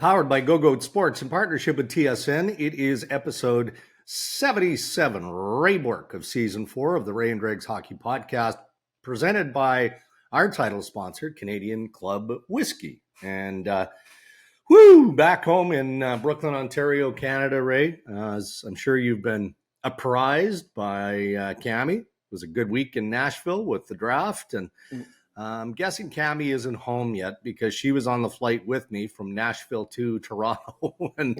Powered by Go-Goat Sports in partnership with TSN. It is episode 77, Ray Bork of season 4 of the Ray and Dregs Hockey Podcast, presented by our title sponsor, Canadian Club Whiskey. And back home in Brooklyn, Ontario, Canada, Ray. As I'm sure you've been apprised by Cammie. It was a good week in Nashville with the draft, and I'm guessing Cammie isn't home yet because she was on the flight with me from Nashville to Toronto and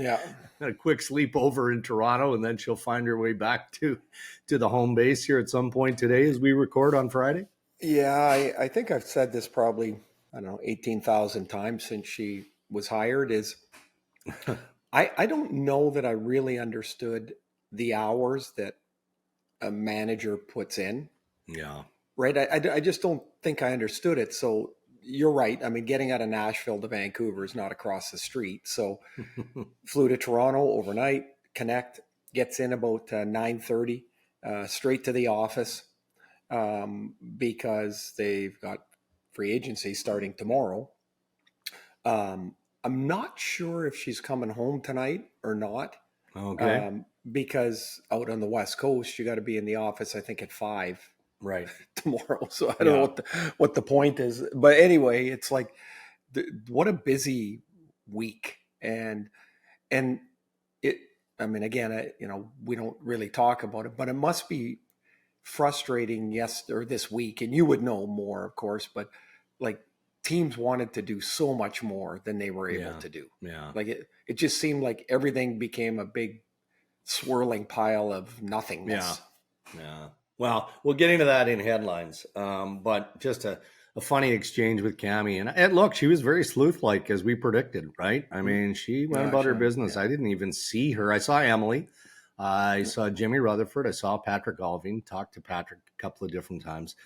a quick sleepover in Toronto, and then she'll find her way back to the home base here at some point today as we record on Friday. Yeah, I think I've said this probably, 18,000 times since she was hired is I don't know that I really understood the hours that a manager puts in. Yeah. Right. I just don't think I understood it. So you're right. I mean, getting out of Nashville to Vancouver is not across the street. So flew to Toronto overnight, connect, gets in about 9:30, straight to the office because they've got free agency starting tomorrow. I'm not sure if she's coming home tonight or not. Okay. Because out on the West Coast, you got to be in the office, I think, at 5. Right. Tomorrow. So I don't know what the point is. But anyway, it's like, what a busy week. And it, I mean, again, we don't really talk about it, but it must be frustrating this week. And you would know more, of course, but like teams wanted to do so much more than they were able to do. Yeah. Like it just seemed like everything became a big swirling pile of nothingness. Yeah. Well, we'll get into that in headlines, but just a funny exchange with Cammie. And look, she was very sleuth-like, as we predicted, right? I mean, she went about her business. Yeah. I didn't even see her. I saw Emily. I saw Jimmy Rutherford. I saw Patrick Alving. Talked to Patrick a couple of different times.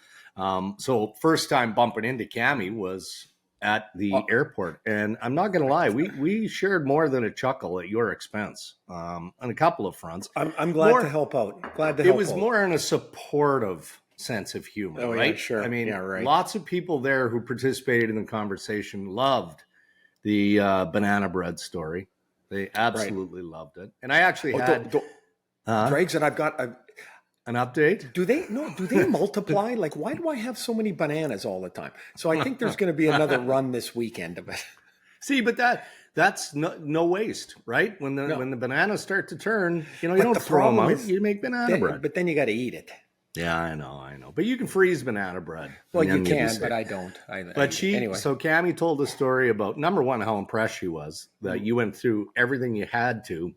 So first time bumping into Cammie was at the airport. And I'm not going to lie, we shared more than a chuckle at your expense on a couple of fronts. I'm glad to help out. It was more in a supportive sense of humor, right? Yeah, sure. I mean, lots of people there who participated in the conversation loved the banana bread story. They absolutely loved it. And I actually had... Dregs, and I've got... An update? Do they multiply? Like, why do I have so many bananas all the time? So I think there's going to be another run this weekend of it. See, but that's no waste, right? When the bananas start to turn, you don't throw them out. You make banana bread. But then you got to eat it. Yeah, I know. But you can freeze banana bread. Well, you can, but I don't. So Cammie told a story about, number one, how impressed she was that you went through everything you had to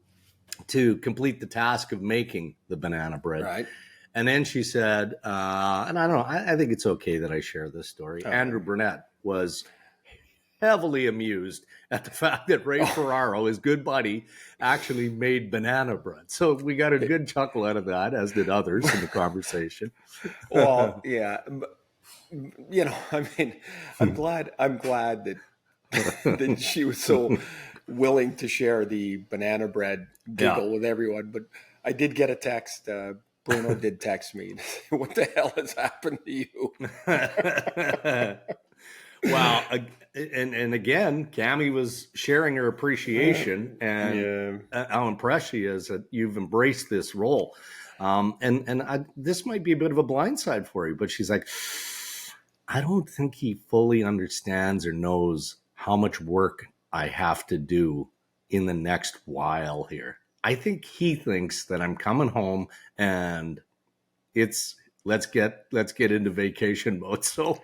complete the task of making the banana bread. Right. And then she said, and I don't know, I think it's okay that I share this story. Andrew Burnett was heavily amused at the fact that Ray Ferraro, his good buddy, actually made banana bread. So we got a good chuckle out of that, as did others in the conversation. Well, yeah. I mean, I'm glad that she was so willing to share the banana bread giggle with everyone. But I did get a text. Bruno did text me. What the hell has happened to you? Wow. And again, Cammie was sharing her appreciation and how impressed she is that you've embraced this role. This might be a bit of a blindside for you, but she's like, I don't think he fully understands or knows how much work I have to do in the next while here. I think he thinks that I'm coming home and it's let's get into vacation mode. So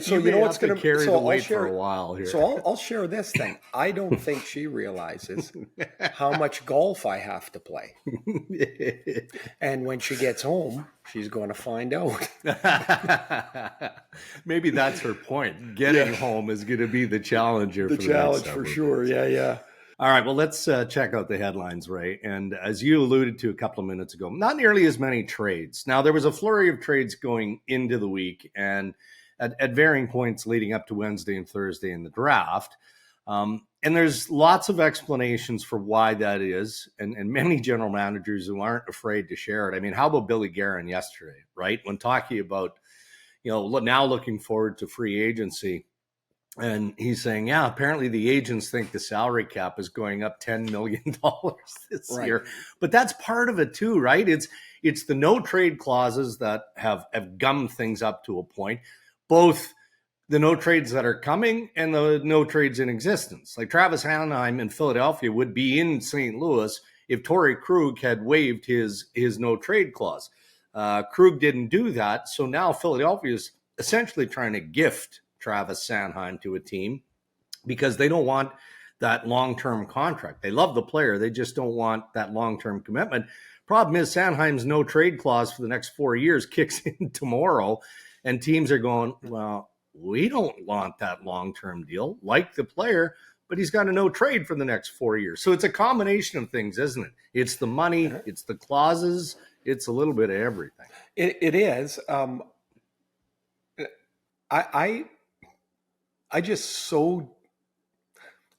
so you know what's going to carry the weight for a while here. So I'll share this thing. I don't think she realizes how much golf I have to play. And when she gets home, she's going to find out. Maybe that's her point. Getting home is going to be the challenger. The challenge for sure. Yeah. All right, well, let's check out the headlines, Ray. And as you alluded to a couple of minutes ago, not nearly as many trades. Now, there was a flurry of trades going into the week and at varying points leading up to Wednesday and Thursday in the draft. And there's lots of explanations for why that is, and many general managers who aren't afraid to share it. I mean, how about Billy Guerin yesterday, right? When talking about, now looking forward to free agency, And he's saying, yeah, apparently the agents think the salary cap is going up $10 million this year. But that's part of it too, right? It's the no trade clauses that have gummed things up to a point, both the no trades that are coming and the no trades in existence. Like Travis Sanheim in Philadelphia would be in St. Louis if Torrey Krug had waived his no trade clause. Krug didn't do that. So now Philadelphia is essentially trying to gift Travis Sanheim to a team because they don't want that long-term contract. They love the player. They just don't want that long-term commitment. Problem is Sanheim's no trade clause for the next 4 years kicks in tomorrow, and teams are going, well, we don't want that long-term deal. Like the player, but he's got a no trade for the next 4 years. So it's a combination of things, isn't it? It's the money, it's the clauses, it's a little bit of everything. It is.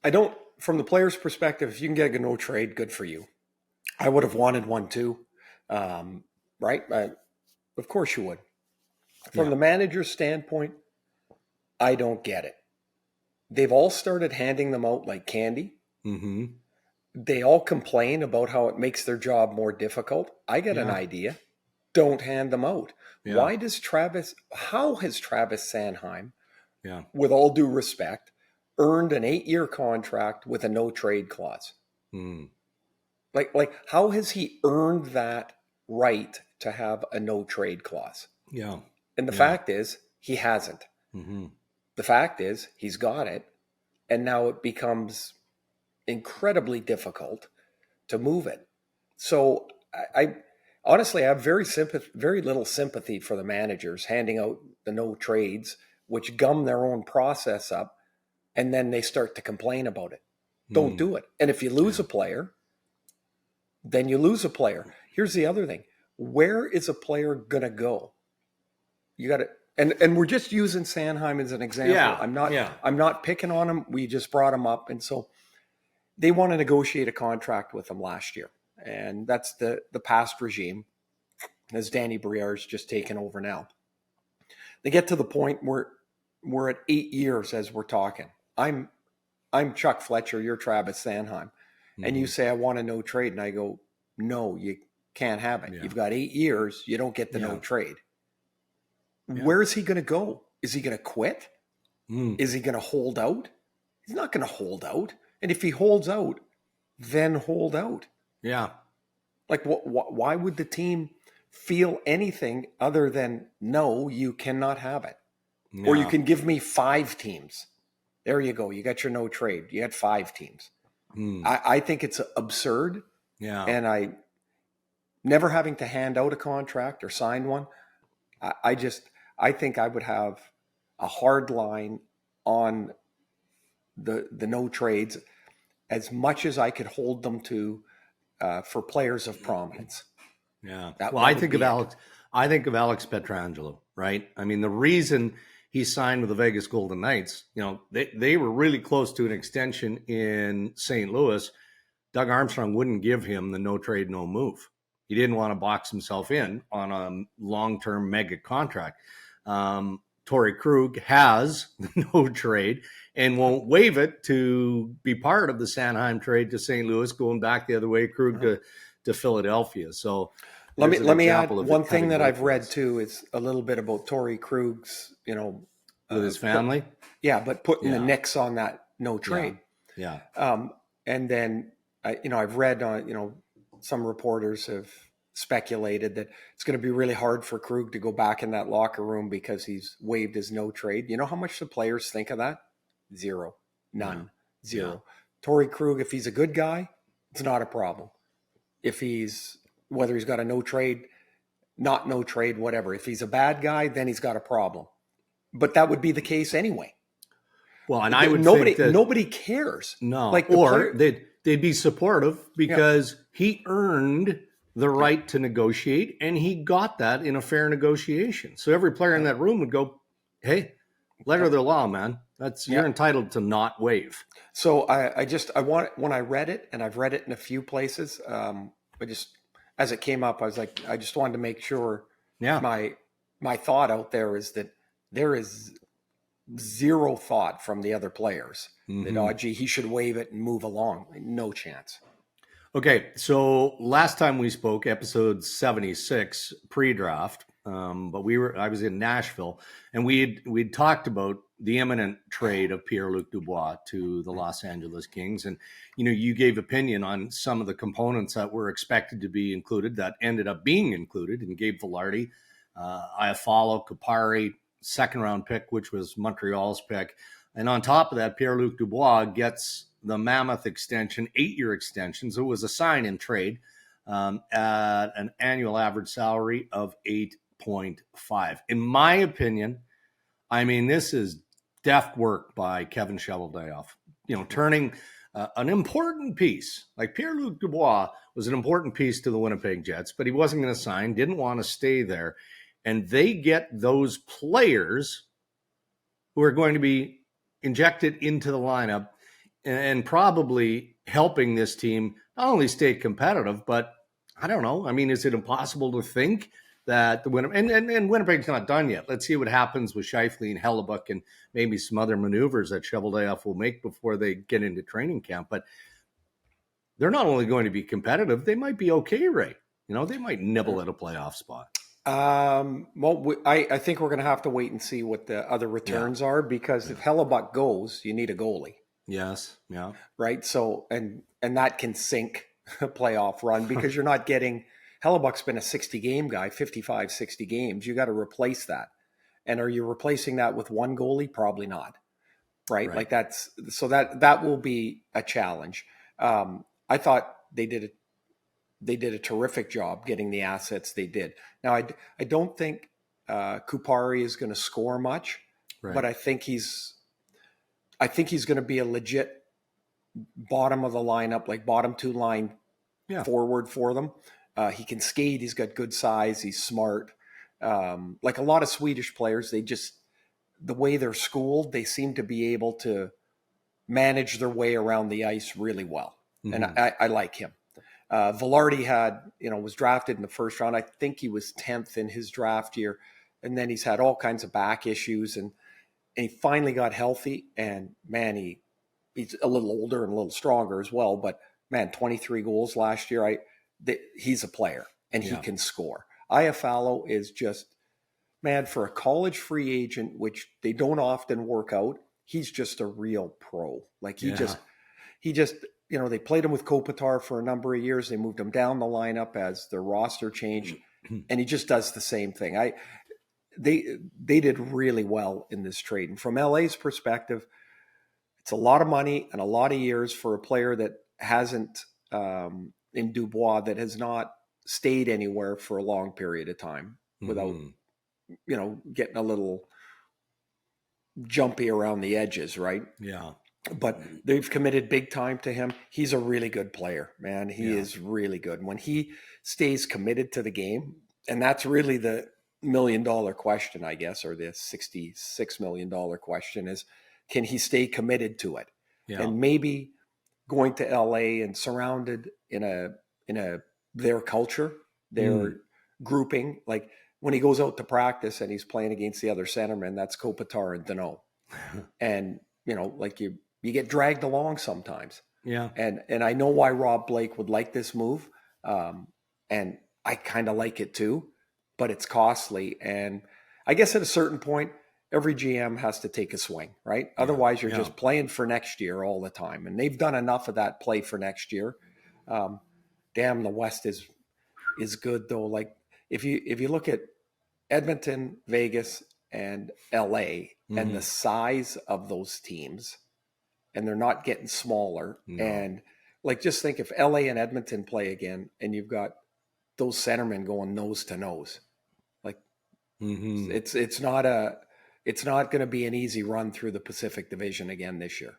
I don't, from the player's perspective, if you can get a no trade, good for you. I would have wanted one too, right? Of course you would. From the manager's standpoint, I don't get it. They've all started handing them out like candy. Mm-hmm. They all complain about how it makes their job more difficult. I get an idea. Don't hand them out. Yeah. How has Travis Sanheim, with all due respect, earned an 8-year contract with a no trade clause? Like how has he earned that right to have a no trade clause? Yeah. And the fact is, he hasn't. Mm-hmm. The fact is, he's got it, and now it becomes incredibly difficult to move it. So I honestly, I have very little sympathy for the managers handing out the no trades, which gum their own process up, and then they start to complain about it. Don't do it. And if you lose a player, then you lose a player. Here's the other thing. Where is a player going to go? You got to, and we're just using Sanheim as an example. Yeah. I'm not picking on him. We just brought him up. And so they want to negotiate a contract with him last year. And that's the past regime, as Danny Brière's just taken over now. They get to the point where we're at 8 years as we're talking. I'm Chuck Fletcher, you're Travis Sanheim. And you say, I want a no trade. And I go, no, you can't have it. You've got 8 years. You don't get the no trade. Where is he going to go? Is he going to quit? Is he going to hold out? He's not going to hold out. And if he holds out, then hold out. Yeah. Like, why would the team feel anything other than, no, you cannot have it? No. Or you can give me 5 teams. There you go. You got your no trade. You had 5 teams. I think it's absurd. Yeah. And I never having to hand out a contract or sign one. I think I would have a hard line on the no trades as much as I could hold them to for players of prominence. Yeah. I think of Alex Pietrangelo, right? I mean, the reason he signed with the Vegas Golden Knights, they were really close to an extension in St. Louis. Doug Armstrong wouldn't give him the no trade, no move. He didn't want to box himself in on a long-term mega contract. Torrey Krug has the no trade and won't waive it to be part of the Sanheim trade to St. Louis, going back the other way, Krug to Philadelphia. So let me add one thing that I've read too is a little bit about Torrey Krug's, with his family. But putting the nix on that no trade. Yeah. And then I've read on some reporters have speculated that it's going to be really hard for Krug to go back in that locker room because he's waived his no trade. You know how much the players think of that? 0. None. Yeah. 0. Yeah. Torrey Krug, if he's a good guy, it's not a problem. If whether he's got a no trade, not no trade, whatever. If he's a bad guy, then he's got a problem. But that would be the case anyway. Well, and I would nobody think that nobody cares. No, they'd be supportive because he earned the right to negotiate, and he got that in a fair negotiation. So every player in that room would go, "Hey, letter of the law, man. You're entitled to not waive." So when I read it, and I've read it in a few places, as it came up, I was like, I just wanted to make sure. Yeah. My thought out there is that there is zero thought from the other players that, Mm-hmm. gee, he should wave it and move along. No chance. Okay, so last time we spoke, episode 76, pre-draft, but I was in Nashville, and we'd talked about the imminent trade of Pierre-Luc Dubois to the Los Angeles Kings, and you gave opinion on some of the components that were expected to be included that ended up being included, and Gabe Vilardi, Iafallo, Kupari, second round pick, which was Montreal's pick, and on top of that, Pierre-Luc Dubois gets the mammoth extension, 8-year extension. So it was a sign and trade at an annual average salary of 8.5. In my opinion, I mean, this is deft work by Kevin Cheveldayoff. Turning an important piece, like Pierre-Luc Dubois was an important piece to the Winnipeg Jets, but he wasn't going to sign, didn't want to stay there. And they get those players who are going to be injected into the lineup and probably helping this team not only stay competitive, but I don't know. I mean, is it impossible to think that the Winnipeg and Winnipeg's not done yet? Let's see what happens with Scheifele and Hellebuck and maybe some other maneuvers that Cheveldayoff will make before they get into training camp. But they're not only going to be competitive, they might be okay, Ray. They might nibble at a playoff spot. Well, I think we're going to have to wait and see what the other returns are, because if Hellebuck goes, you need a goalie. Yes. Yeah. Right. So, and that can sink a playoff run, because you're not getting, Hellebuck's been a 60 game guy, 55, 60 games. You got to replace that. And are you replacing that with one goalie? Probably not. Right. Like that will be a challenge. I thought they did a terrific job getting the assets they did. Now, I don't think Kupari is going to score much, but I think he's going to be a legit bottom of the lineup, like bottom two line forward for them. He can skate. He's got good size. He's smart. Like a lot of Swedish players, the way they're schooled, they seem to be able to manage their way around the ice really well. Mm-hmm. And I like him. Vilardi was drafted in the first round. I think he was 10th in his draft year. And then he's had all kinds of back issues, and he finally got healthy, and man, he's a little older and a little stronger as well. But man, 23 goals last year. He's a player, and he can score. Iafallo is just, man, for a college free agent, which they don't often work out, he's just a real pro. Like he just, they played him with Kopitar for a number of years. They moved him down the lineup as their roster changed, and he just does the same thing. They did really well in this trade. And from LA's perspective, it's a lot of money and a lot of years for a player that hasn't, in Dubois, that has not stayed anywhere for a long period of time without, getting a little jumpy around the edges, right? Yeah. But they've committed big time to him. He's a really good player, man. He is really good. When he stays committed to the game, and that's really the $1 million question, I guess, or the $66 million question is, can he stay committed to it? Yeah. And maybe going to LA and surrounded in their culture, their grouping, like when he goes out to practice and he's playing against the other centermen, that's Kopitar and Danault. And, like you get dragged along sometimes. Yeah. And I know why Rob Blake would like this move. And I kind of like it too, but it's costly. And I guess at a certain point, every GM has to take a swing, right? Yeah. Otherwise, you're just playing for next year all the time. And they've done enough of that play for next year. Damn, the West is good though. Like if you look at Edmonton, Vegas, and LA, and the size of those teams, and they're not getting smaller. No. And like, just think if LA and Edmonton play again, and you've got those centermen going nose to nose, like it's not going to be an easy run through the Pacific Division again this year.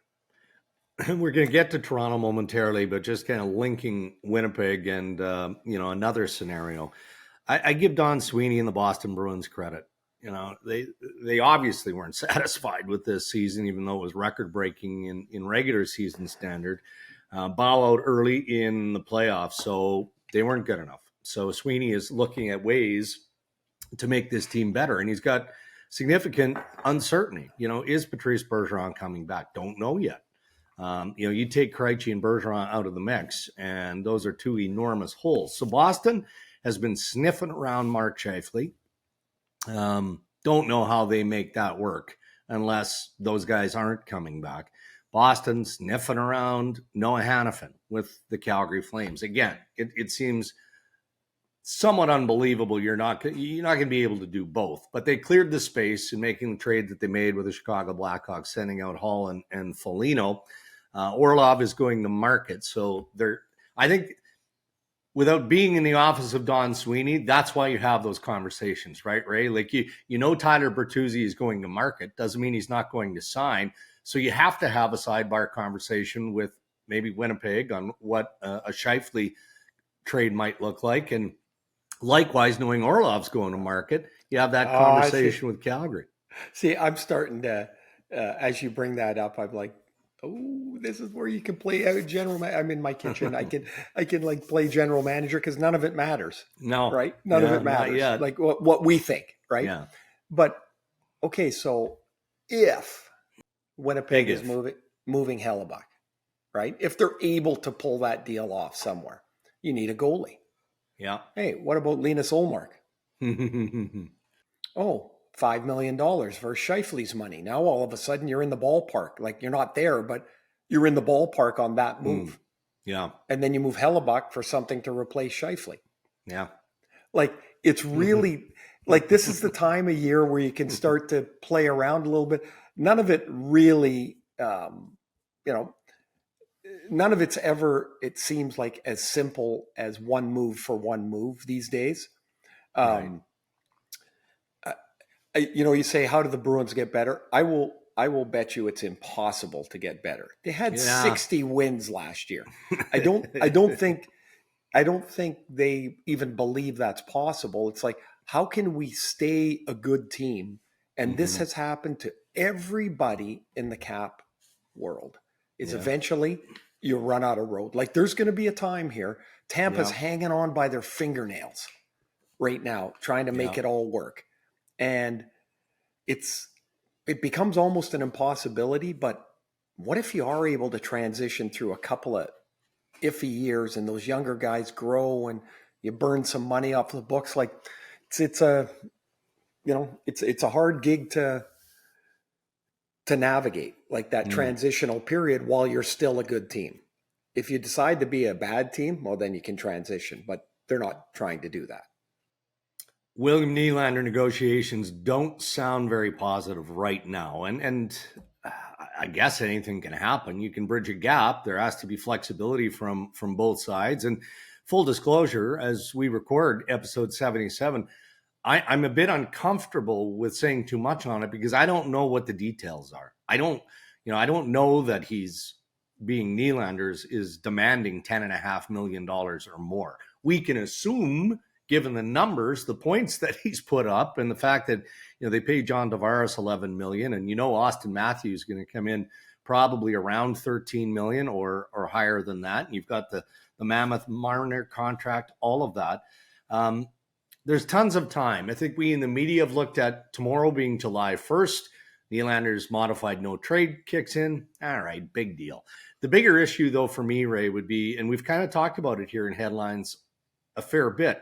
We're going to get to Toronto momentarily, but just kind of linking Winnipeg and another scenario. I give Don Sweeney and the Boston Bruins credit. They obviously weren't satisfied with this season, even though it was record-breaking in regular season standard. Bow out early in the playoffs, so they weren't good enough. So Sweeney is looking at ways to make this team better, and he's got significant uncertainty. Is Patrice Bergeron coming back? Don't know yet. You take Krejci and Bergeron out of the mix, and those are two enormous holes. So Boston has been sniffing around Mark Scheifele. Don't know how they make that work unless those guys aren't coming back. Boston sniffing around Noah Hannafin with the Calgary Flames. Again, it seems somewhat unbelievable. You're not going to be able to do both, but they cleared the space in making the trade that they made with the Chicago Blackhawks, sending out Hall and Foligno. Orlov is going to market. So I think without being in the office of Don Sweeney, that's why you have those conversations, right, Ray? Like Tyler Bertuzzi is going to market. Doesn't mean he's not going to sign. So you have to have a sidebar conversation with maybe Winnipeg on what a Scheifele trade might look like. And likewise, knowing Orlov's going to market, you have that conversation with Calgary. See, I'm starting to, as you bring that up, I'm like, oh, this is where you can play out I'm in my kitchen. I can like play general manager because none of it matters. No, right? None of it matters. Like what we think, right? Yeah. But okay, so if Winnipeg is moving Hellebuck, right? If they're able to pull that deal off somewhere, you need a goalie. Yeah. Hey, what about Linus Ullmark? $5 million versus Scheifele's money. Now all of a sudden you're in the ballpark. Like you're not there, but you're in the ballpark on that move. Yeah. And then you move Hellebuck for something to replace Scheifele. Yeah. Like it's really like this is the time of year where you can start to play around a little bit. None of it really, none of it's ever, it seems like as simple as one move for one move these days. Right. You say, how do the Bruins get better? I will bet you it's impossible to get better. They had 60 wins last year. I don't think they even believe that's possible. It's like, how can we stay a good team? And this has happened to everybody in the cap world. Is eventually you run out of road. Like there's going to be a time here. Tampa's hanging on by their fingernails right now, trying to make it all work. And it becomes almost an impossibility, but what if you are able to transition through a couple of iffy years and those younger guys grow and you burn some money off the books? Like it's a hard gig to navigate, like that transitional period while you're still a good team. If you decide to be a bad team, well, then you can transition, but they're not trying to do that. William Nylander negotiations don't sound very positive right now. And I guess anything can happen. You can bridge a gap. There has to be flexibility from both sides. And full disclosure, as we record episode 77, I'm a bit uncomfortable with saying too much on it because I don't know what the details are. I don't know that he's being Nylander is demanding $10.5 million or more. We can assume, given the numbers, the points that he's put up, and the fact that they paid John Tavares $11 million, and Austin Matthews is going to come in probably around $13 million or higher than that. And you've got the Mammoth Marner contract, all of that. There's tons of time. I think we in the media have looked at tomorrow being July 1st. Nylander's modified no trade kicks in. All right, big deal. The bigger issue, though, for me, Ray, would be, and we've kind of talked about it here in headlines a fair bit.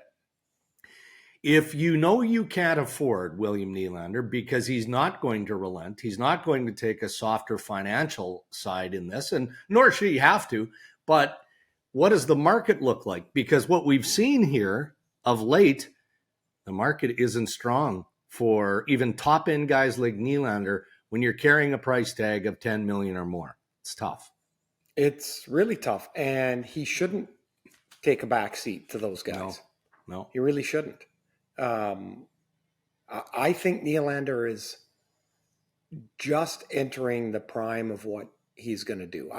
If you can't afford William Nylander because he's not going to relent, he's not going to take a softer financial side in this, and nor should he have to, but what does the market look like? Because what we've seen here of late, the market isn't strong for even top-end guys like Nylander when you're carrying a price tag of $10 million or more. It's tough. It's really tough, and he shouldn't take a back seat to those guys. No. He really shouldn't. I think Nylander is just entering the prime of what he's going to do.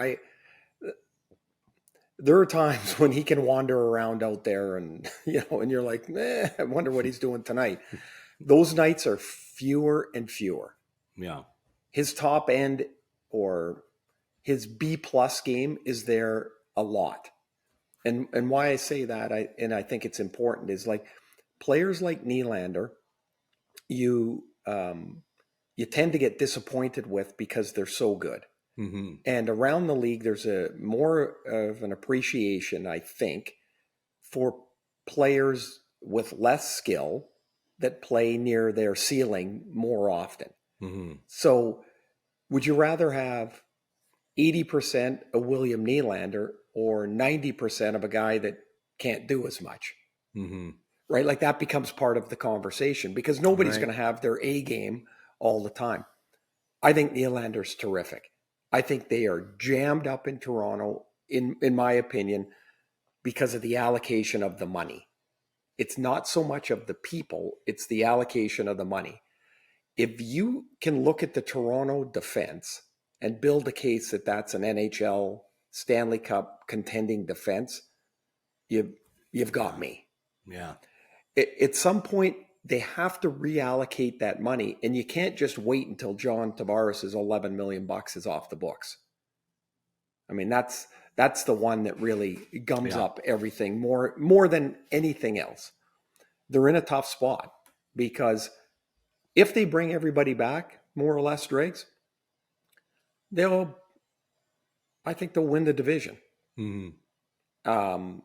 There are times when he can wander around out there and, and you're like, I wonder what he's doing tonight. Those nights are fewer and fewer. Yeah. His top end or his B+ game is there a lot. And why I say that, I think it's important, is like players like Nylander, you you tend to get disappointed with because they're so good. Mm-hmm. And around the league, there's a more of an appreciation, I think, for players with less skill that play near their ceiling more often. Mm-hmm. So would you rather have 80% of William Nylander or 90% of a guy that can't do as much? Mm-hmm. Right? Like that becomes part of the conversation because nobody's Right. going to have their A game all the time. I think Nylander's terrific. I think they are jammed up in Toronto, in my opinion, because of the allocation of the money. It's not so much of the people, it's the allocation of the money. If you can look at the Toronto defense and build a case that that's an NHL Stanley Cup contending defense, you've got me. Yeah. At some point, they have to reallocate that money, and you can't just wait until John Tavares' $11 million is off the books. I mean, that's the one that really gums up everything more than anything else. They're in a tough spot because if they bring everybody back, more or less, Dregs, I think they'll win the division. Mm-hmm.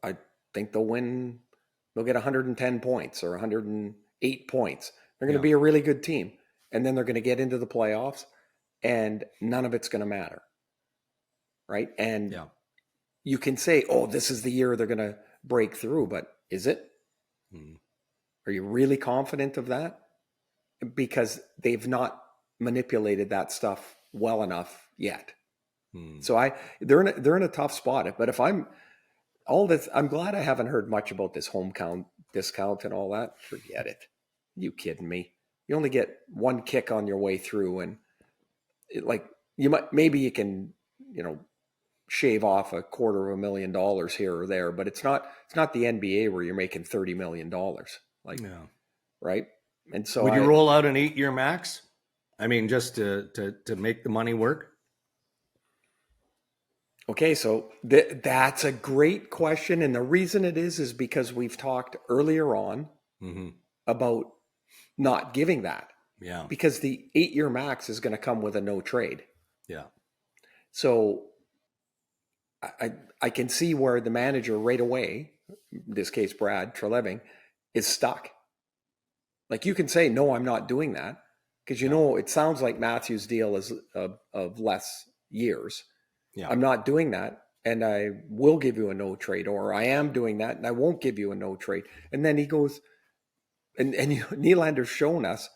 I think they'll get 110 points or 108 points. They're going to be a really good team. And then they're going to get into the playoffs and none of it's going to matter. Right? And you can say, oh, this is the year they're going to break through, but is it? Mm-hmm. Are you really confident of that? Because they've not manipulated that stuff well enough yet. Mm-hmm. So they're in a tough spot. But if I'm glad I haven't heard much about this home count discount and all that. Forget it. You kidding me? You only get one kick on your way through, and maybe you can, shave off $250,000 here or there, but it's not the NBA where you're making $30 million. Right? And so would you roll out an 8-year max? I mean, just to make the money work? Okay, so that's a great question. And the reason it is because we've talked earlier on about not giving that. Yeah. Because the 8-year max is going to come with a no trade. Yeah. So I can see where the manager right away, in this case, Brad Treleving, is stuck. Like you can say, no, I'm not doing that. Because, it sounds like Matthew's deal is of less years. Yeah. I'm not doing that, and I will give you a no trade, or I am doing that, and I won't give you a no trade. And then he goes, and Nylander's shown us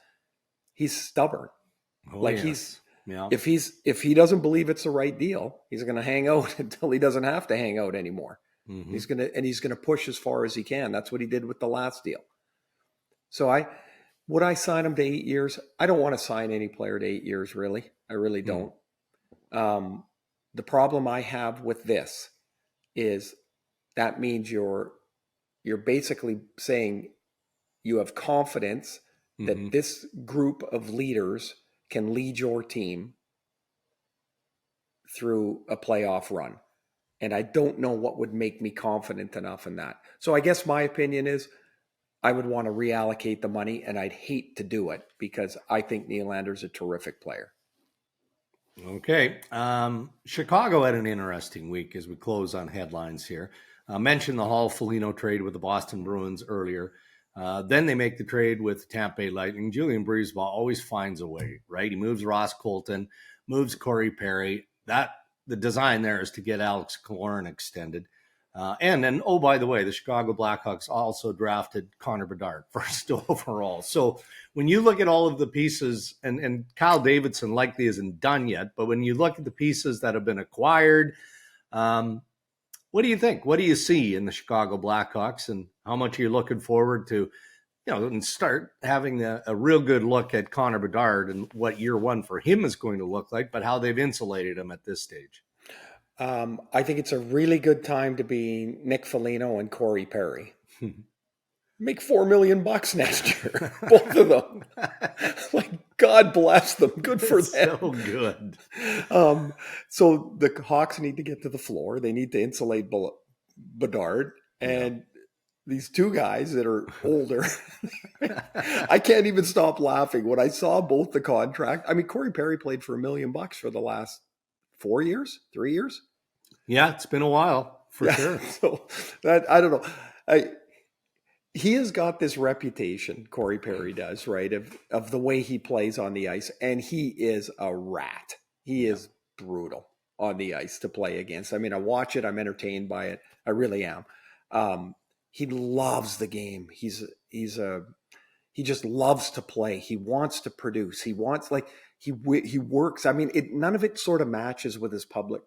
he's stubborn. If he doesn't believe it's the right deal, he's going to hang out until he doesn't have to hang out anymore. Mm-hmm. He's going to push as far as he can. That's what he did with the last deal. So would I sign him to 8 years? I don't want to sign any player to 8 years, really. I really don't. The problem I have with this is that means you're basically saying you have confidence that this group of leaders can lead your team through a playoff run. And I don't know what would make me confident enough in that. So I guess my opinion is I would want to reallocate the money, and I'd hate to do it because I think Nylander's a terrific player. Okay. Chicago had an interesting week as we close on headlines here. Mentioned the Hall Foligno trade with the Boston Bruins earlier. Then they make the trade with Tampa Bay Lightning. Julian Brisebois always finds a way, right? He moves Ross Colton, moves Corey Perry. The design there is to get Alex Killorn extended. And then, oh, by the way, the Chicago Blackhawks also drafted Connor Bedard first overall. So when you look at all of the pieces, and Kyle Davidson likely isn't done yet, but when you look at the pieces that have been acquired, what do you think? What do you see in the Chicago Blackhawks, and how much are you looking forward to, and start having a real good look at Connor Bedard and what year one for him is going to look like, but how they've insulated him at this stage? I think it's a really good time to be Nick Foligno and Corey Perry. Make $4 million next year, both of them. God bless them. Good for them. So good. So the Hawks need to get to the floor. They need to insulate Bedard, and these two guys that are older. I can't even stop laughing when I saw both the contract. I mean, Corey Perry played for $1 million for the last 4 years, 3 years. Yeah, it's been a while for sure. So that, I don't know. He has got this reputation, Corey Perry does, right, of the way he plays on the ice, and he is a rat. He is brutal on the ice to play against. I mean, I watch it, I'm entertained by it. I really am. He loves the game. He just loves to play. He wants to produce. He wants, like, he works. I mean, none of it sort of matches with his public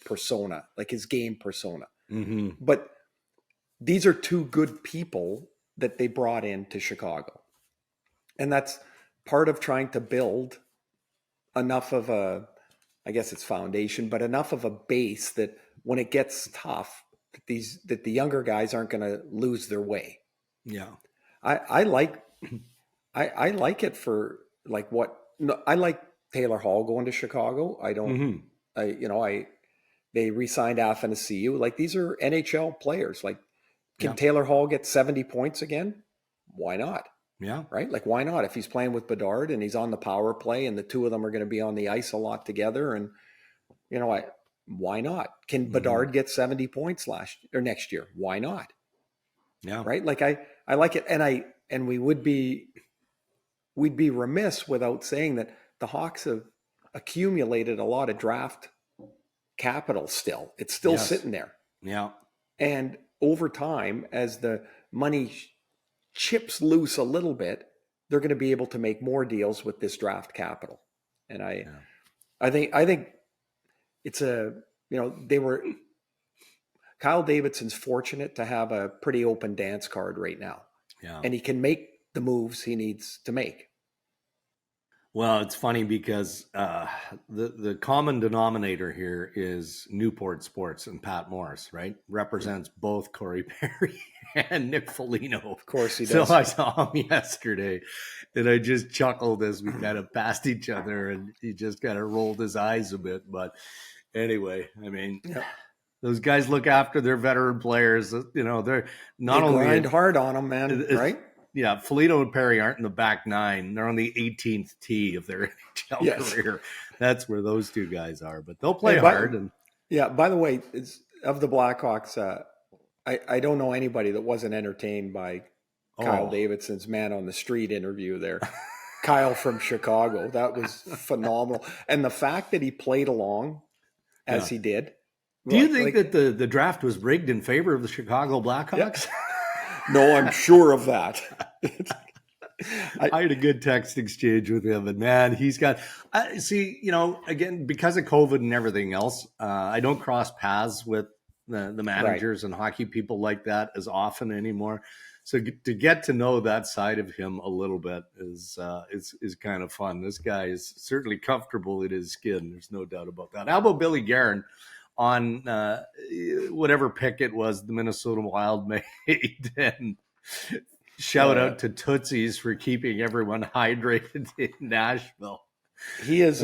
persona, like his game persona. Mm-hmm. But these are two good people that they brought into Chicago. And that's part of trying to build enough of a, I guess it's foundation, but enough of a base that when it gets tough, that the younger guys aren't going to lose their way. Yeah. I like it for like what, no, I like Taylor Hall going to Chicago. I don't, they re-signed Athanasiou. Like, these are NHL players. Like, can Taylor Hall get 70 points again? Why not? Yeah. Right? Like, why not? If he's playing with Bedard and he's on the power play and the two of them are going to be on the ice a lot together, and, why not? Can Bedard get 70 points next year? Why not? Yeah. Right? Like, I like it. And we'd be remiss without saying that the Hawks have accumulated a lot of draft capital still. It's still sitting there. Yeah. And over time, as the money chips loose a little bit, they're going to be able to make more deals with this draft capital. And I think it's Kyle Davidson's fortunate to have a pretty open dance card right now. Yeah. And he can make the moves he needs to make. Well, it's funny because the common denominator here is Newport Sports and Pat Morris, right? Represents both Corey Perry and Nick Foligno. Of course he does. So I saw him yesterday, and I just chuckled as we kind of passed each other, and he just kind of rolled his eyes a bit. But anyway, I mean, those guys look after their veteran players. They're not only grind hard on them, man, right? Yeah, Foligno and Perry aren't in the back nine. They're on the 18th tee of their NHL career. That's where those two guys are. But they'll play hard. By the way, of the Blackhawks, I don't know anybody that wasn't entertained by Kyle Davidson's man on the street interview there. Kyle from Chicago. That was phenomenal. And the fact that he played along as he did. Do you think that the draft was rigged in favor of the Chicago Blackhawks? Yeah. No, I'm sure of that. I had a good text exchange with him, and man, he's got, again, because of COVID and everything else, I don't cross paths with the managers and hockey people like that as often anymore. So to get to know that side of him a little bit is kind of fun. This guy is certainly comfortable in his skin. There's no doubt about that. How about Billy Guerin on whatever pick it was the Minnesota Wild made? And shout out to Tootsies for keeping everyone hydrated in Nashville. He is,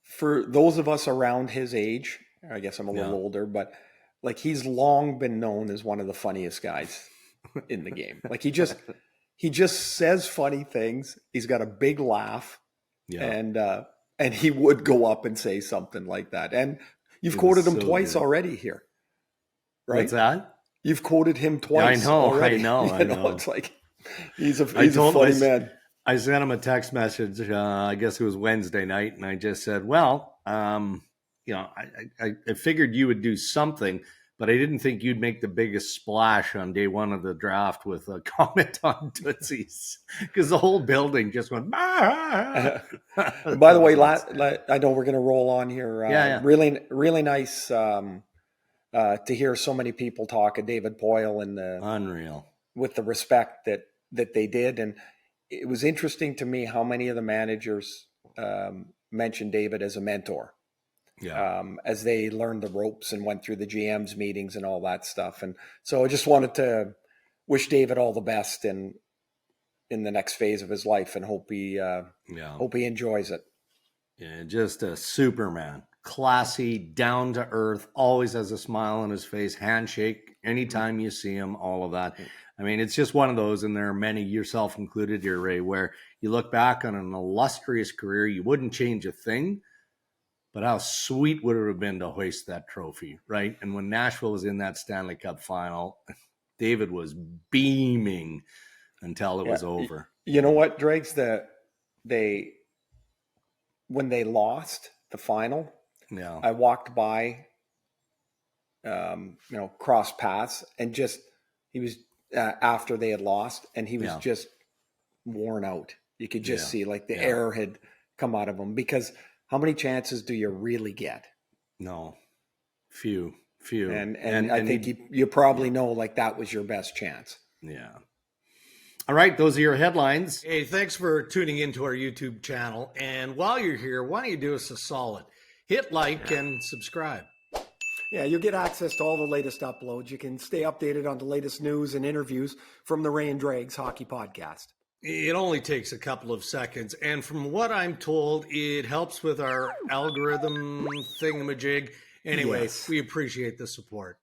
for those of us around his age, I guess I'm a little older, but like, he's long been known as one of the funniest guys in the game. Like, he just says funny things. He's got a big laugh, and he would go up and say something like that. And you've quoted him twice already here, right? What's that? You've quoted him twice. I know. It's like he's a funny man. I sent him a text message. I guess it was Wednesday night, and I just said, "Well, I figured you would do something, but I didn't think you'd make the biggest splash on day one of the draft with a comment on Tootsies," because the whole building just went. By the way, I know we're going to roll on here. Really, really nice to hear so many people talk of David Poile and unreal with the respect that they did. And it was interesting to me how many of the managers mentioned David as a mentor. As they learned the ropes and went through the GM's meetings and all that stuff. And so I just wanted to wish David all the best in the next phase of his life, and hope he enjoys it. Yeah, just a Superman. classy, down to earth, always has a smile on his face, handshake anytime you see him, all of that. I mean, it's just one of those, and there are many, yourself included here, Ray, where you look back on an illustrious career, you wouldn't change a thing, but how sweet would it have been to hoist that trophy, right? And when Nashville was in that Stanley Cup final, David was beaming until it was over. You know what, Dregs? When they lost the final, I walked by, cross paths, and he was after they had lost, and he was just worn out. You could just see like the air had come out of him, because how many chances do you really get? No, few. And I think you probably know, like, that was your best chance. Yeah. All right, those are your headlines. Hey, thanks for tuning into our YouTube channel. And while you're here, why don't you do us a solid? Hit like and subscribe. Yeah, you'll get access to all the latest uploads. You can stay updated on the latest news and interviews from the Ray and Dregs Hockey Podcast. It only takes a couple of seconds. And from what I'm told, it helps with our algorithm thingamajig. Anyway, we appreciate the support.